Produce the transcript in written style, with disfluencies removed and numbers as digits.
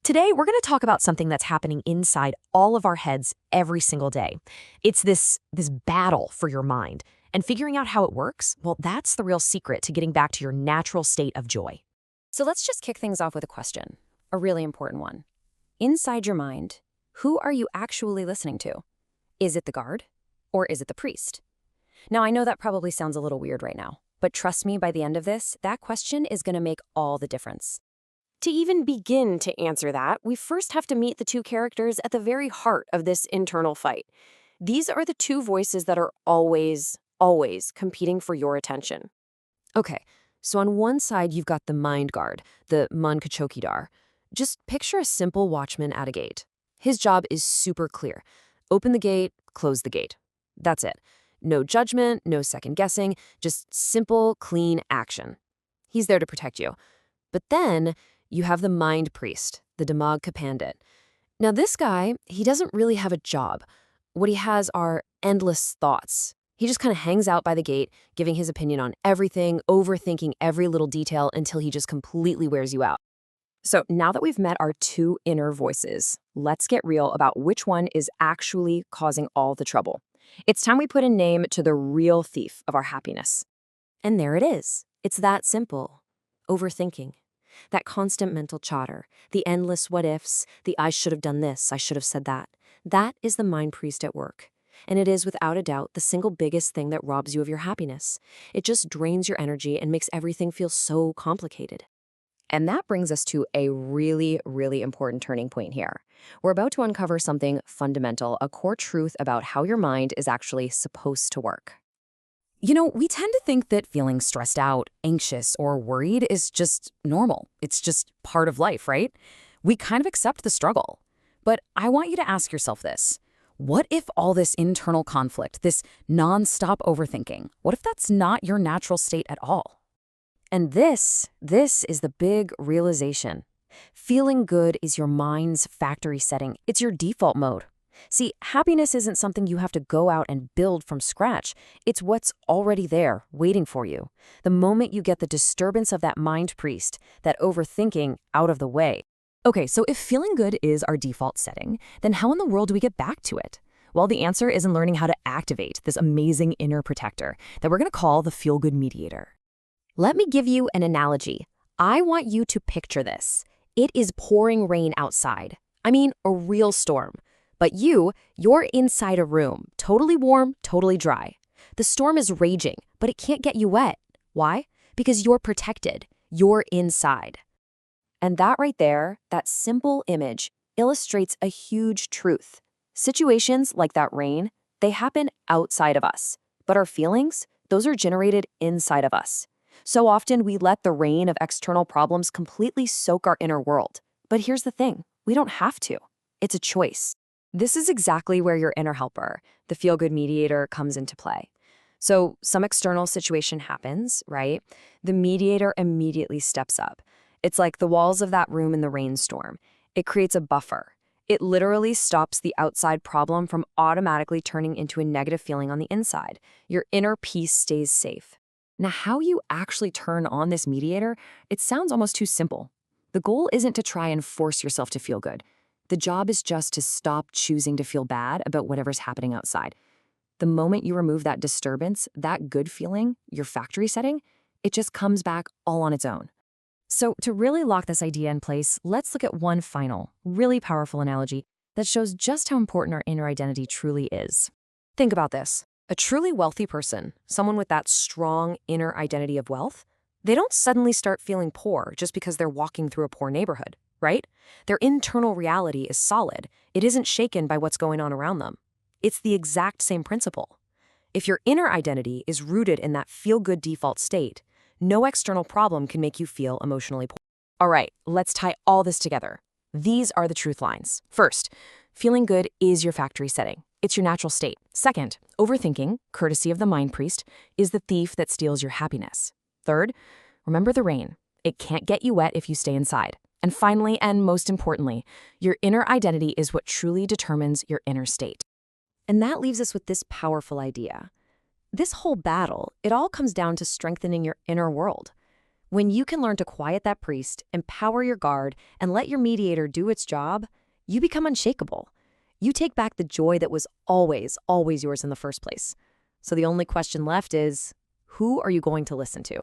Today, we're going to talk about something that's happening inside all of our heads every single day. It's this battle for your mind. And figuring out how it works, well, that's the real secret to getting back to your natural state of joy. So let's just kick things off with a question, a really important one. Inside your mind, who are you actually listening to? Is it the guard or is it the priest? Now, I know that probably sounds a little weird right now, but trust me, by the end of this, that question is going to make all the difference. To even begin to answer that, we first have to meet the two characters at the very heart of this internal fight. These are the two voices that are always competing for your attention. Okay, so on one side, you've got the mind guard, the Mun Kachokidar. Just picture a simple watchman at a gate. His job is super clear. Open the gate, close the gate. That's it. No judgment, no second guessing, just simple, clean action. He's there to protect you. But then you have the mind priest, the Damag Kapandit. Now this guy, he doesn't really have a job. What he has are endless thoughts. He just kind of hangs out by the gate, giving his opinion on everything, overthinking every little detail until he just completely wears you out. So now that we've met our two inner voices, let's get real about which one is actually causing all the trouble. It's time we put a name to the real thief of our happiness. And there it is. It's that simple. Overthinking. That constant mental chatter, the endless what-ifs, the I should have done this, I should have said that. That is the mind priest at work. And it is without a doubt the single biggest thing that robs you of your happiness. It just drains your energy and makes everything feel so complicated. And that brings us to a really, really important turning point here. We're about to uncover something fundamental, a core truth about how your mind is actually supposed to work. You know, we tend to think that feeling stressed out, anxious, or worried is just normal. It's just part of life, right? We kind of accept the struggle. But I want you to ask yourself this. What if all this internal conflict, this nonstop overthinking, what if that's not your natural state at all? And this is the big realization. Feeling good is your mind's factory setting. It's your default mode. See, happiness isn't something you have to go out and build from scratch. It's what's already there, waiting for you. The moment you get the disturbance of that mind priest, that overthinking, out of the way. Okay, so if feeling good is our default setting, then how in the world do we get back to it? Well, the answer is in learning how to activate this amazing inner protector that we're going to call the feel-good mediator. Let me give you an analogy. I want you to picture this. It is pouring rain outside. I mean, a real storm. But you're inside a room, totally warm, totally dry. The storm is raging, but it can't get you wet. Why? Because you're protected. You're inside. And that right there, that simple image, illustrates a huge truth. Situations like that rain, they happen outside of us. But our feelings, those are generated inside of us. So often we let the rain of external problems completely soak our inner world. But here's the thing, we don't have to. It's a choice. This is exactly where your inner helper, the feel-good mediator, comes into play. So some external situation happens, right? The mediator immediately steps up. It's like the walls of that room in the rainstorm. It creates a buffer. It literally stops the outside problem from automatically turning into a negative feeling on the inside. Your inner peace stays safe. Now, how you actually turn on this mediator, it sounds almost too simple. The goal isn't to try and force yourself to feel good. The job is just to stop choosing to feel bad about whatever's happening outside. The moment you remove that disturbance, that good feeling, your factory setting, it just comes back all on its own. So to really lock this idea in place, let's look at one final, really powerful analogy that shows just how important our inner identity truly is. Think about this. A truly wealthy person, someone with that strong inner identity of wealth, they don't suddenly start feeling poor just because they're walking through a poor neighborhood, right? Their internal reality is solid. It isn't shaken by what's going on around them. It's the exact same principle. If your inner identity is rooted in that feel-good default state, no external problem can make you feel emotionally poor. All right, let's tie all this together. These are the truth lines. First, feeling good is your factory setting. It's your natural state. Second, overthinking, courtesy of the mind priest, is the thief that steals your happiness. Third, remember the rain. It can't get you wet if you stay inside. And finally, and most importantly, your inner identity is what truly determines your inner state. And that leaves us with this powerful idea. This whole battle, it all comes down to strengthening your inner world. When you can learn to quiet that priest, empower your guard, and let your mediator do its job, you become unshakable. You take back the joy that was always, always yours in the first place. So the only question left is, who are you going to listen to?